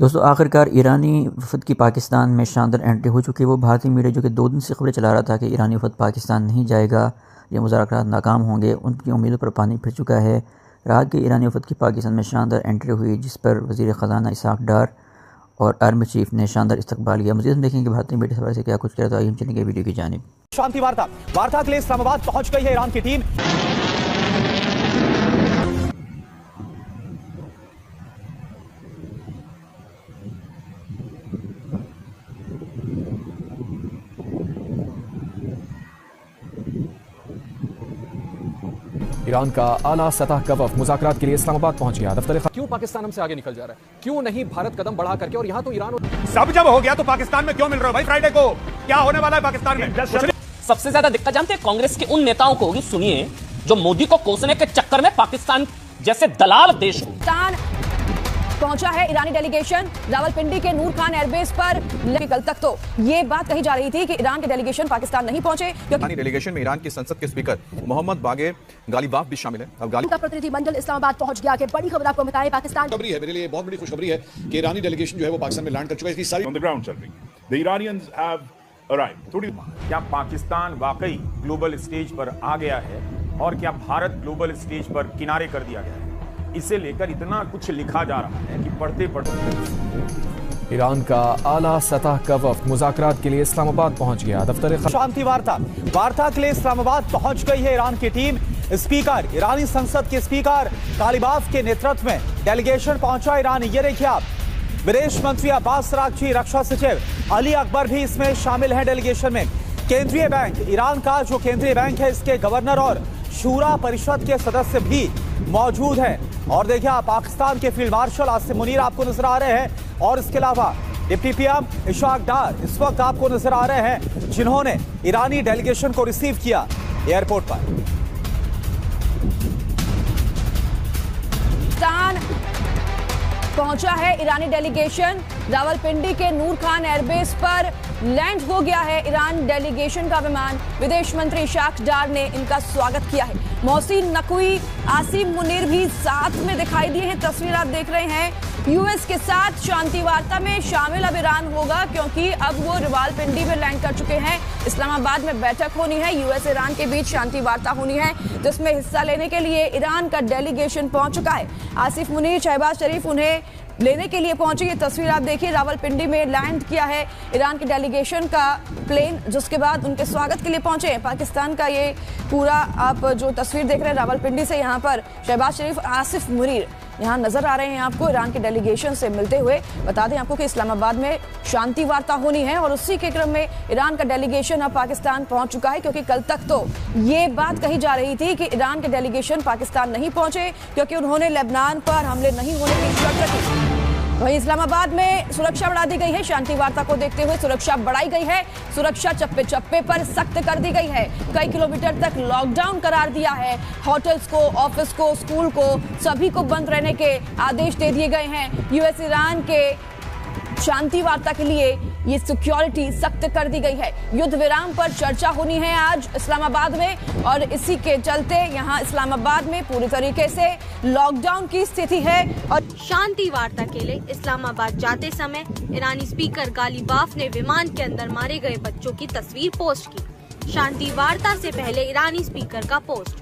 दोस्तों आखिरकार ईरानी वफद की पाकिस्तान में शानदार एंट्री हो चुकी है। वो भारतीय मीडिया जो कि 2 दिन से खबरें चला रहा था कि ईरानी वफद पाकिस्तान नहीं जाएगा, ये मुज़ाकरात नाकाम होंगे, उनकी उम्मीदों पर पानी फिर चुका है। रात के ईरानी वफद की पाकिस्तान में शानदार एंट्री हुई, जिस पर वज़ीर ख़ज़ाना इसहाक़ डार और आर्मी चीफ ने शानदार इस्तकबाल किया। मज़ीद हम देखेंगे कि भारतीय मीडिया हवाले से क्या कुछ कह रहा था। हम चलेंगे वीडियो की जानिब। शांति वार्ता के लिए इस्लामाबाद पहुंच गई है ईरान की टीम। ईरान का आला सतह का वफ़द मुज़ाकरात के लिए इस्लामाबाद पहुंच गया। दफ्तर क्यों पाकिस्तान हमसे आगे निकल जा रहा है? क्यों नहीं भारत कदम बढ़ा करके? और यहाँ तो ईरान सब जब हो गया तो पाकिस्तान में क्यों मिल रहा है भाई? फ्राइडे को क्या होने वाला है पाकिस्तान में? सबसे ज्यादा दिक्कत जानते हैं कांग्रेस के उन नेताओं को होगी, सुनिए, जो मोदी को कोसने के चक्कर में पाकिस्तान जैसे दलाल देश को पहुंचा है ईरानी डेलीगेशन रावलपिंडी के नूर खान एयरबेस पर। कल तक तो ये बात कही जा रही थी कि ईरान के डेलीगेशन पाकिस्तान नहीं पहुंचे। ईरानी डेलीगेशन में ईरान की संसद के स्पीकर मोहम्मद बागेर गालिबाफ भी शामिल है। अब का प्रतिनिधिमंडल इस्लामाबाद पहुंच गया। कि बड़ी खबर आपको बताएं, पाकिस्तान खबरी है, मेरे लिए बहुत बड़ी खुशखबरी है कि ईरानी डेलीगेशन जो है वो पाकिस्तान में लैंड कर चुका है। इसकी सारी ऑन द ग्राउंड चल रही है। The Iranians have arrived. थोड़ी क्या पाकिस्तान वाकई ग्लोबल स्टेज पर आ गया है और क्या भारत ग्लोबल स्टेज पर किनारे कर दिया गया है? इसे लेकर इतना कुछ लिखा जा रहा है कि पढ़ते पढ़ते ईरान का आला सतह का वफ़द मुज़ाकरात के लिए इस्लामाबाद पहुंच गया। दफ्तर शांति वार्ता के लिए इस्लामाबाद पहुंच गई है ईरान की टीम। स्पीकर ईरानी संसद के स्पीकर गालिबाफ के नेतृत्व में डेलीगेशन पहुंचा ईरान। ये देखिए आप, विदेश मंत्री अब्बास अराग़ची, रक्षा सचिव अली अकबर भी इसमें शामिल हैं डेलीगेशन में। केंद्रीय बैंक ईरान का जो केंद्रीय बैंक है, इसके गवर्नर और शूरा परिषद के सदस्य भी मौजूद हैं। और देखिए आप, पाकिस्तान के फील्ड मार्शल आसिफ मुनीर आपको नजर आ रहे हैं और इसके अलावा डिप्टी पीएम इसहाक़ डार इस वक्त आपको नजर आ रहे हैं, जिन्होंने ईरानी डेलीगेशन को रिसीव किया एयरपोर्ट पर। पहुंचा है ईरानी डेलीगेशन रावलपिंडी के नूर खान एयरबेस पर। लैंड हो गया है ईरान डेलीगेशन का विमान। विदेश मंत्री इसहाक़ डार ने इनका स्वागत किया है। मोहसिन नकवी, आसिफ मुनीर भी साथ में दिखाई दिए हैं। तस्वीर आप देख रहे हैं। यूएस के साथ शांति वार्ता में शामिल अब ईरान होगा, क्योंकि अब वो रावलपिंडी में लैंड कर चुके हैं। इस्लामाबाद में बैठक होनी है, यूएस ईरान के बीच शांति वार्ता होनी है, जिसमें हिस्सा लेने के लिए ईरान का डेलीगेशन पहुंच चुका है। आसिफ मुनीर, शहबाज शरीफ उन्हें लेने के लिए पहुंचे। ये तस्वीर आप देखिए, रावलपिंडी में लैंड किया है ईरान के डेलीगेशन का प्लेन, जिसके बाद उनके स्वागत के लिए पहुंचे हैं। पाकिस्तान का ये पूरा आप जो तस्वीर देख रहे हैं रावलपिंडी से, यहाँ पर शहबाज शरीफ, आसिफ मुनीर यहाँ नजर आ रहे हैं आपको ईरान के डेलीगेशन से मिलते हुए। बता दें आपको कि इस्लामाबाद में शांति वार्ता होनी है और उसी के क्रम में ईरान का डेलीगेशन अब पाकिस्तान पहुंच चुका है, क्योंकि कल तक तो ये बात कही जा रही थी कि ईरान के डेलीगेशन पाकिस्तान नहीं पहुंचे, क्योंकि उन्होंने लेबनान पर हमले नहीं होने की शर्त रखी। वहीं इस्लामाबाद में सुरक्षा बढ़ा दी गई है। शांति वार्ता को देखते हुए सुरक्षा बढ़ाई गई है। सुरक्षा चप्पे चप्पे पर सख्त कर दी गई है। कई किलोमीटर तक लॉकडाउन करार दिया है। होटल्स को, ऑफिस को, स्कूल को, सभी को बंद रहने के आदेश दे दिए गए हैं। यूएस ईरान के शांति वार्ता के लिए ये सिक्योरिटी सख्त कर दी गई है। युद्ध विराम पर चर्चा होनी है आज इस्लामाबाद में, और इसी के चलते यहाँ इस्लामाबाद में पूरी तरीके से लॉकडाउन की स्थिति है। और शांति वार्ता के लिए इस्लामाबाद जाते समय ईरानी स्पीकर गालिबाफ ने विमान के अंदर मारे गए बच्चों की तस्वीर पोस्ट की। शांति वार्ता से पहले ईरानी स्पीकर का पोस्ट,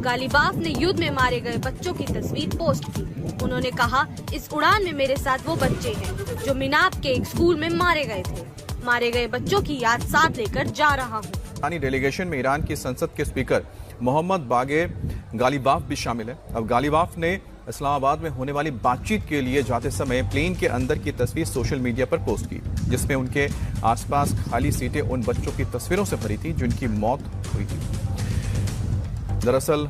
गालिबाफ ने युद्ध में मारे गए बच्चों की तस्वीर पोस्ट की। उन्होंने कहा, इस उड़ान में मेरे साथ वो बच्चे हैं जो मिनाब के एक स्कूल में मारे गए थे। मारे गए बच्चों की याद साथ लेकर जा रहा हूँ। ईरानी डेलीगेशन में ईरान की संसद के स्पीकर मोहम्मद बागेर गालिबाफ भी शामिल है। अब गालिबाफ ने इस्लामाबाद में होने वाली बातचीत के लिए जाते समय प्लेन के अंदर की तस्वीर सोशल मीडिया पर पोस्ट की, जिसमें उनके आसपास खाली सीटें उन बच्चों की तस्वीरों से भरी थी जिनकी मौत हुई थी। दरअसल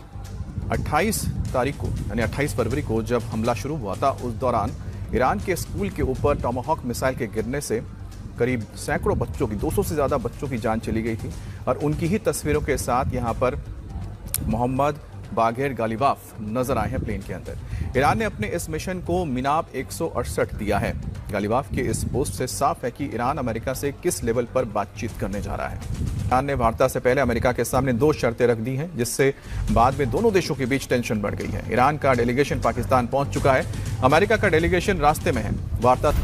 28 तारीख को यानी 28 फरवरी को जब हमला शुरू हुआ था, उस दौरान ईरान के स्कूल के ऊपर टॉमाहॉक मिसाइल के गिरने से करीब सैकड़ों बच्चों की, 200 से ज़्यादा बच्चों की जान चली गई थी। और उनकी ही तस्वीरों के साथ यहाँ पर मोहम्मद बागेर गालिबाफ नजर आए हैं प्लेन के अंदर। ईरान ने अपने इस मिशन को मिनाब 168 दिया है। गालिबाफ के इस पोस्ट से साफ है कि ईरान अमेरिका से किस लेवल पर बातचीत करने जा रहा है। ईरान ने वार्ता से पहले अमेरिका के सामने 2 शर्तें रख दी हैं, जिससे बाद में दोनों देशों के बीच टेंशन बढ़ गई है। ईरान का डेलीगेशन पाकिस्तान पहुंच चुका है, अमेरिका का डेलीगेशन रास्ते में है। वार्ता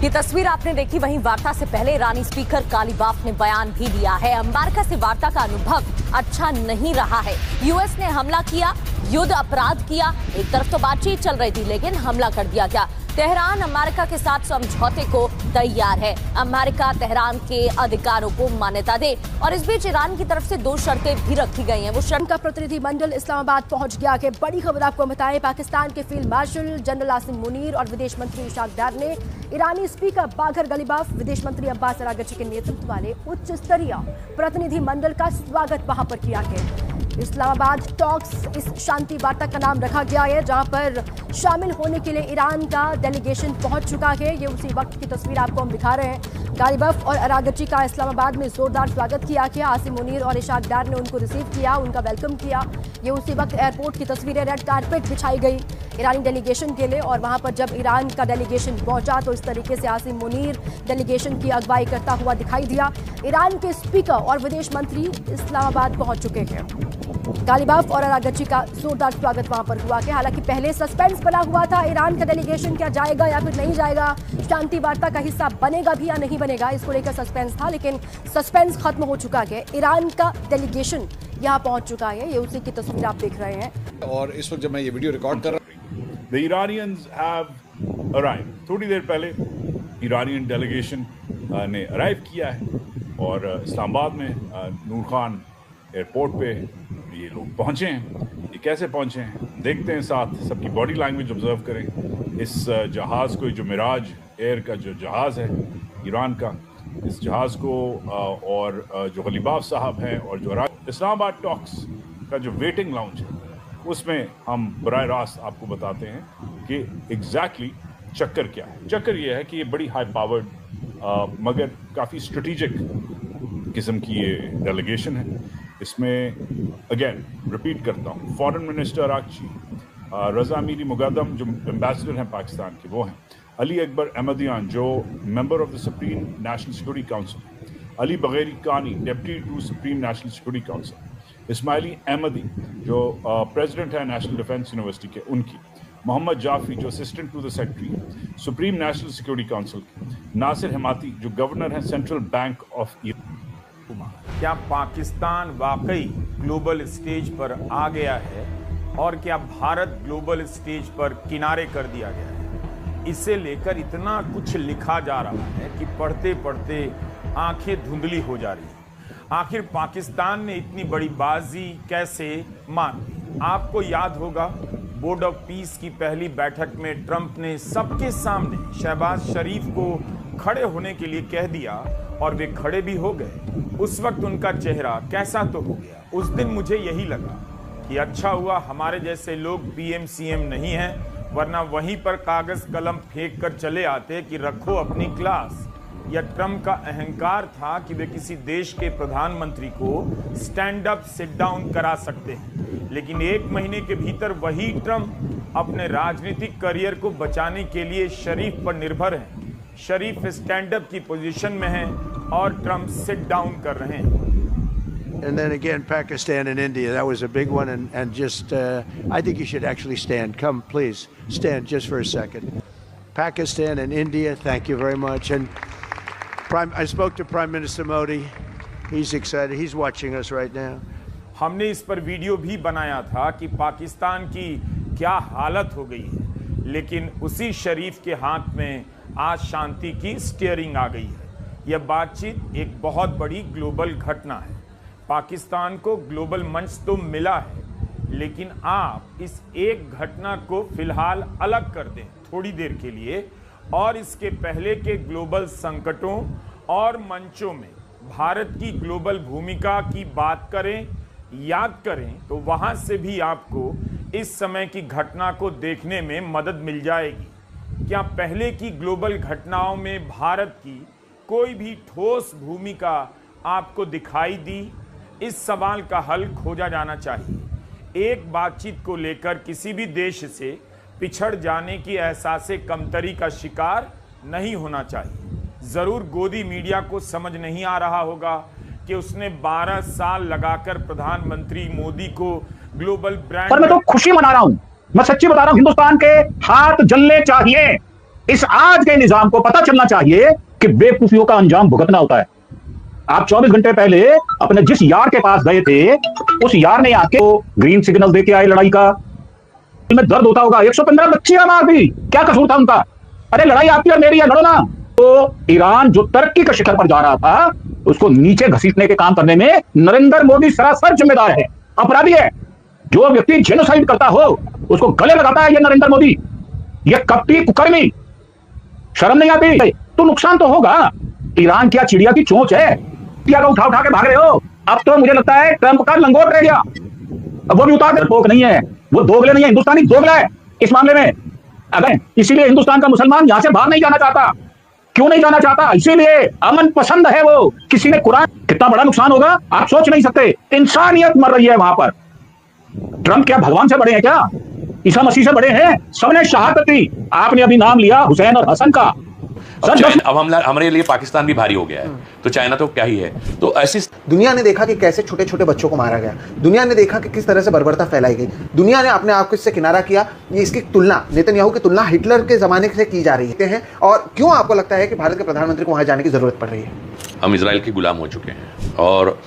ये तस्वीर आपने देखी, वहीं वार्ता से पहले ईरानी स्पीकर गालिबाफ ने बयान भी दिया है। अमेरिका से वार्ता का अनुभव अच्छा नहीं रहा है। यूएस ने हमला किया, युद्ध अपराध किया। एक तरफ तो बातचीत चल रही थी, लेकिन हमला कर दिया गया। तेहरान अमेरिका के साथ समझौते को तैयार है। अमेरिका तेहरान के अधिकारों को मान्यता दे। और इस बीच ईरान की तरफ से 2 शर्तें भी रखी गई हैं। वो शर्त का प्रतिनिधिमंडल इस्लामाबाद पहुंच गया है। बड़ी खबर आपको बताएं, पाकिस्तान के field marshal general Asim Munir और विदेश मंत्री इशाक डार ने ईरानी स्पीकर बागर गालिबाफ, विदेश मंत्री अब्बास अरागची के नेतृत्व वाले उच्च स्तरीय प्रतिनिधिमंडल का स्वागत वहां पर किया है। इस्लामाबाद टॉक्स इस शांति वार्ता का नाम रखा गया है, जहां पर शामिल होने के लिए ईरान का डेलीगेशन पहुंच चुका है। ये उसी वक्त की तस्वीर आपको हम दिखा रहे हैं। गालिबाफ और अरागची का इस्लामाबाद में जोरदार स्वागत किया गया। आसिम मुनीर और इशाक डार ने उनको रिसीव किया, उनका वेलकम किया। ये उसी वक्त एयरपोर्ट की तस्वीरें, रेड कारपेट बिछाई गई ईरानी डेलीगेशन के लिए। और वहां पर जब ईरान का डेलीगेशन पहुंचा तो इस तरीके से आसिम मुनीर डेलीगेशन की अगुवाई करता हुआ दिखाई दिया। ईरान के स्पीकर और विदेश मंत्री इस्लामाबाद पहुंच चुके हैं। गालिबाफ और अरागची का जोरदार स्वागत वहां पर हुआ है। हालांकि पहले सस्पेंस बना हुआ था, ईरान का डेलीगेशन क्या जाएगा या फिर नहीं जाएगा, शांति वार्ता का हिस्सा बनेगा भी या नहीं बनेगा, इसको लेकर सस्पेंस था। लेकिन सस्पेंस खत्म हो चुका है। ईरान का डेलीगेशन यहाँ पहुंच चुका है। ये उसी की तस्वीर आप देख रहे हैं। और इस वक्त जब मैं ये वीडियो रिकॉर्ड कर रहा हूँ, The Iranians have arrived. थोड़ी देर पहले ईरानियन डेलीगेशन ने अराइव किया है और इस्लामाबाद में नूर खान एयरपोर्ट पे ये लोग पहुंचे हैं। ये कैसे पहुंचे हैं देखते हैं, साथ सबकी बॉडी लैंग्वेज ऑब्जर्व करें। इस जहाज़ को, जो मिराज एयर का जो जहाज़ है ईरान का, इस जहाज़ को और जो गालिबाफ साहब हैं और जो इस्लामाबाद टॉक्स का जो वेटिंग लाउंज है, उसमें हम बराह रास्त आपको बताते हैं कि एग्जैक्टली चक्कर क्या है। चक्कर ये है कि ये बड़ी हाई पावर्ड मगर काफ़ी स्ट्रेटिजिक किस्म की ये डेलीगेशन है। इसमें अगेन रिपीट करता हूँ, फॉरेन मिनिस्टर अरागची, रज़ा मीरी मुक़द्दम जो एम्बेसडर हैं पाकिस्तान के, वो हैं। अली अकबर अहमदियान जो member of the supreme national security council, Ali Bagheri Kani deputy to supreme national security council, Ismaili Ahmadi जो प्रेसिडेंट है नेशनल डिफेंस यूनिवर्सिटी के, उनकी, मोहम्मद जाफरी जो assistant to the secretary supreme national security council, Nasser Hemmati जो governor हैं central bank of Iran. क्या पाकिस्तान वाकई global stage पर आ गया है और क्या भारत ग्लोबल स्टेज पर किनारे कर दिया गया है? इसे लेकर इतना कुछ लिखा जा रहा है कि पढ़ते पढ़ते आंखें धुंधली हो जा रही हैं। आखिर पाकिस्तान ने इतनी बड़ी बाजी कैसे मान ली? आपको याद होगा, बोर्ड ऑफ पीस की पहली बैठक में ट्रंप ने सबके सामने शहबाज शरीफ को खड़े होने के लिए कह दिया और वे खड़े भी हो गए। उस वक्त उनका चेहरा कैसा तो हो गया। उस दिन मुझे यही लगा कि अच्छा हुआ हमारे जैसे लोग पीएम सीएम नहीं हैं, वरना वहीं पर कागज कलम फेंक कर चले आते कि रखो अपनी क्लास। या ट्रंप का अहंकार था कि वे किसी देश के प्रधानमंत्री को स्टैंड अप सिट डाउन करा सकते हैं। लेकिन 1 महीने के भीतर वही ट्रंप अपने राजनीतिक करियर को बचाने के लिए शरीफ पर निर्भर हैं। शरीफ स्टैंड अप की पोजीशन में हैं और ट्रंप सिट डाउन कर रहे हैं। And then again, Pakistan and India, that was a big one. And just, I think you should actually stand. Come, please, stand just for a second. Pakistan and India, thank you very much. And I spoke to Prime Minister Modi. He's excited. He's watching us right now. हमने इस पर video भी बनाया था कि पाकिस्तान की क्या हालत हो गई है, लेकिन उसी शरीफ के हाथ में आज शांति की स्टीयरिंग आ गई है। यह बातचीत एक बहुत बड़ी ग्लोबल घटना है। पाकिस्तान को ग्लोबल मंच तो मिला है, लेकिन आप इस एक घटना को फिलहाल अलग कर दें थोड़ी देर के लिए और इसके पहले के ग्लोबल संकटों और मंचों में भारत की ग्लोबल भूमिका की बात करें, याद करें, तो वहां से भी आपको इस समय की घटना को देखने में मदद मिल जाएगी। क्या पहले की ग्लोबल घटनाओं में भारत की कोई भी ठोस भूमिका आपको दिखाई दी? इस सवाल का हल खोजा जाना चाहिए। एक बातचीत को लेकर किसी भी देश से पिछड़ जाने की एहसास कमतरी का शिकार नहीं होना चाहिए। जरूर गोदी मीडिया को समझ नहीं आ रहा होगा कि उसने 12 साल लगाकर प्रधानमंत्री मोदी को ग्लोबल ब्रांड। पर मैं तो खुशी मना रहा हूं, मैं सच्ची बता रहा हूं, हिंदुस्तान के हाथ जलने चाहिए। इस आज के निजाम को पता चलना चाहिए कि बेवकूफियों का अंजाम भुगतना होता है। आप 24 घंटे पहले अपने जिस यार के पास गए थे, उस यार ने आके ग्रीन सिग्नल देके आए लड़ाई का। में दर्द होता होगा, 115 बच्चियां मार दी, क्या कसूर था उनका? अरे लड़ाई आपकी और मेरी है, लड़ो ना। तो ईरान जो तरक्की के शिखर पर जा रहा था, उसको नीचे घसीटने के काम करने में नरेंद्र मोदी सरासर जिम्मेदार है, अपराधी है। जो व्यक्ति जेनोसाइड करता हो उसको गले लगाता है ये नरेंद्र मोदी, ये कपटी कुकर्मी। शर्म नहीं आती? तो नुकसान तो होगा। ईरान क्या चिड़िया की चोंच है? चिड़िया को उठा उठा के भाग रहे हो। अब तो मुझे लगता है ट्रंप का लंगोट रह गया, अब वो भी उतार दे। भोग नहीं है, वो दोगले नहीं है, हिंदुस्तानी दोगला है इस मामले में। अगर इसीलिए हिंदुस्तान का मुसलमान यहां से बाहर नहीं जाना चाहता। क्यों नहीं जाना चाहता? इसीलिए अमन पसंद है वो। किसी ने कुरान, कितना बड़ा नुकसान होगा आप सोच नहीं सकते। इंसानियत मर रही है वहां पर। ट्रंप क्या भगवान से बड़े हैं क्या? ईसा मसीह से बड़े हैं? सबने शहादत दी। आपने अभी नाम लिया हुसैन और हसन का। अब हमारे लिए पाकिस्तान भी भारी हो गया है, तो चाइना तो क्या ही है। तो ऐसी दुनिया ने देखा कि कैसे छोटे छोटे बच्चों को मारा गया, दुनिया ने देखा कि किस तरह से बर्बरता फैलाई गई, दुनिया ने अपने आप को इससे किनारा किया। ये इसकी तुलना, नेतन्याहू की तुलना हिटलर के जमाने से की जा रही है। और क्यों आपको लगता है कि भारत के प्रधानमंत्री को वहां जाने की जरूरत पड़ रही है? हम इजराइल के गुलाम हो चुके हैं और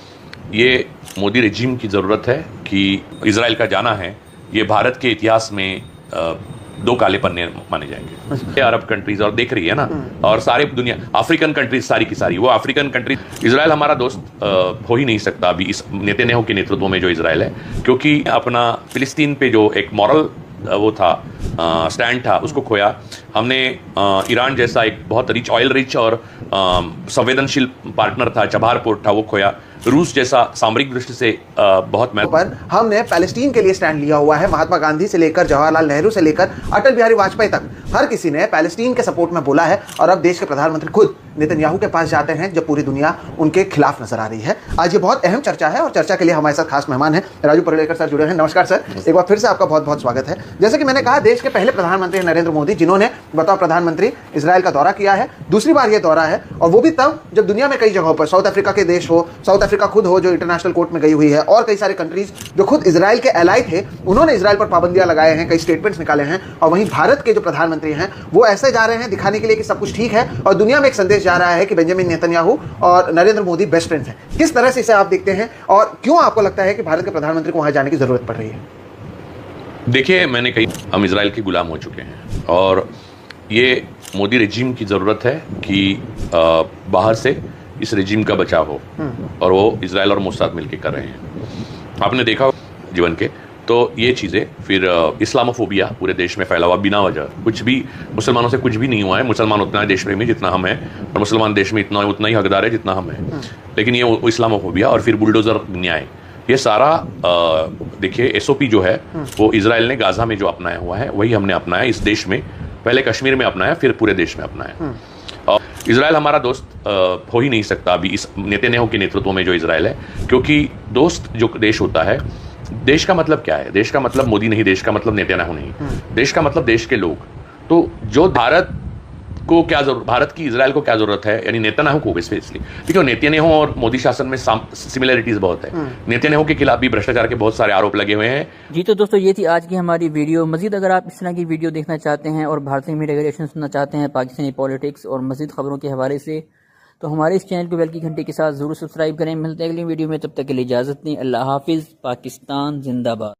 ये मोदी रेजिम की जरूरत है कि इजराइल का जाना है। ये भारत के इतिहास में दो काले पन्ने माने जाएंगे। अरब कंट्रीज और देख रही है ना, और सारे दुनिया, अफ्रीकन कंट्रीज सारी की सारी, वो अफ्रीकन कंट्रीज। इजराइल हमारा दोस्त हो ही नहीं सकता अभी इस नेतन्याहू के नेतृत्व में जो इजराइल है, क्योंकि अपना फिलिस्तीन पे जो एक मॉरल वो था, स्टैंड था, उसको खोया हमने। ईरान जैसा एक बहुत रिच, ऑयल रिच और संवेदनशील पार्टनर था, चबार पोर्ट था, वो खोया। रूस जैसा सामरिक दृष्टि से बहुत पर हमने पैलेस्टीन के लिए स्टैंड लिया हुआ है। महात्मा गांधी से लेकर जवाहरलाल नेहरू से लेकर अटल बिहारी वाजपेयी तक हर किसी ने पैलेस्टीन के सपोर्ट में बोला है। और अब देश के प्रधानमंत्री खुद नेतन्याहू के पास जाते हैं जब पूरी दुनिया उनके खिलाफ नजर आ रही है। आज ये बहुत अहम चर्चा है और चर्चा के लिए हमारे साथ खास मेहमान हैं, राजू परेलेकर सर जुड़े हैं। नमस्कार सर, एक बार फिर से आपका बहुत बहुत स्वागत है। जैसे कि मैंने कहा, देश के पहले प्रधानमंत्री नरेंद्र मोदी, जिन्होंने बतौर प्रधानमंत्री इजराइल का दौरा किया है। दूसरी बार यह दौरा है, और वो भी तब जब दुनिया में कई जगहों पर, साउथ अफ्रीका के देश हो, साउथ अफ्रीका खुद हो जो इंटरनेशनल कोर्ट में गई हुई है, और कई सारे कंट्रीज जो खुद इजराइल के एलाई थे, उन्होंने इजराइल पर पाबंदियां लगाए हैं, कई स्टेटमेंट्स निकाले हैं। और वहीं भारत के जो प्रधानमंत्री हैं वो ऐसे जा रहे हैं दिखाने के लिए कि सब कुछ ठीक है, और दुनिया में एक संदेश जा रहा है कि बेंजामिन नेतन्याहू और नरेंद्र मोदी बेस्ट फ्रेंड्स हैं। किस तरह से इसे आप देखते हैं, और क्यों आपको लगता है कि भारत के प्रधानमंत्री को वहां जाने की जरूरत पड़ रही है? देखिए, मैंने कही हम इजराइल के गुलाम हो चुके हैं और ये मोदी रेजिम की ज़रूरत है कि बाहर से इस रेजिम का बचाव हो, और वो इजराइल और मोसाद मिलकर कर रहे हैं। आपने देखा जीवन के, तो ये चीज़ें फिर इस्लामोफोबिया पूरे देश में फैला हुआ बिना वजह, कुछ भी मुसलमानों से कुछ भी नहीं हुआ है। मुसलमान उतना है देश प्रेमी जितना हम हैं, और मुसलमान देश में उतना ही हकदार है जितना हम हैं। लेकिन ये इस्लामोफोबिया और फिर बुलडोज़र न्याय, ये सारा देखिए एसओपी जो है वो इजराइल ने गाजा में जो अपनाया हुआ है वही हमने अपनाया इस देश में। पहले कश्मीर में अपनाया, फिर पूरे देश में अपनाया। और इजराइल हमारा दोस्त हो ही नहीं सकता अभी इस नेतन्याहू के नेतृत्व में जो इजराइल है, क्योंकि दोस्त जो देश होता है, देश का मतलब क्या है? देश का मतलब मोदी नहीं, देश का मतलब नेतन्याहू नहीं, देश का मतलब देश के लोग। तो जो भारत को क्या जरूरत, भारत की इजराइल को क्या जरूरत है, यानी नेतन्याहू को स्पेशली, देखो नेतन्याहू और मोदी शासन में सिमिलरिटीज बहुत है। नेतन्याहू के खिलाफ भी भ्रष्टाचार के बहुत सारे आरोप लगे हुए हैं। जी तो दोस्तों, ये थी आज की हमारी वीडियो। मजीद अगर आप इस तरह की वीडियो देखना चाहते हैं और भारतीय मीडिया रिएक्शन सुनना चाहते हैं पाकिस्तानी पॉलिटिक्स और मजीद खबरों के हवाले से, तो हमारे इस चैनल को बेल की घंटी के साथ जरूर सब्सक्राइब करें। मिलते हैं अगली वीडियो में, तब तक के लिए इजाजत दें। अल्लाह हाफिज। पाकिस्तान जिंदाबाद।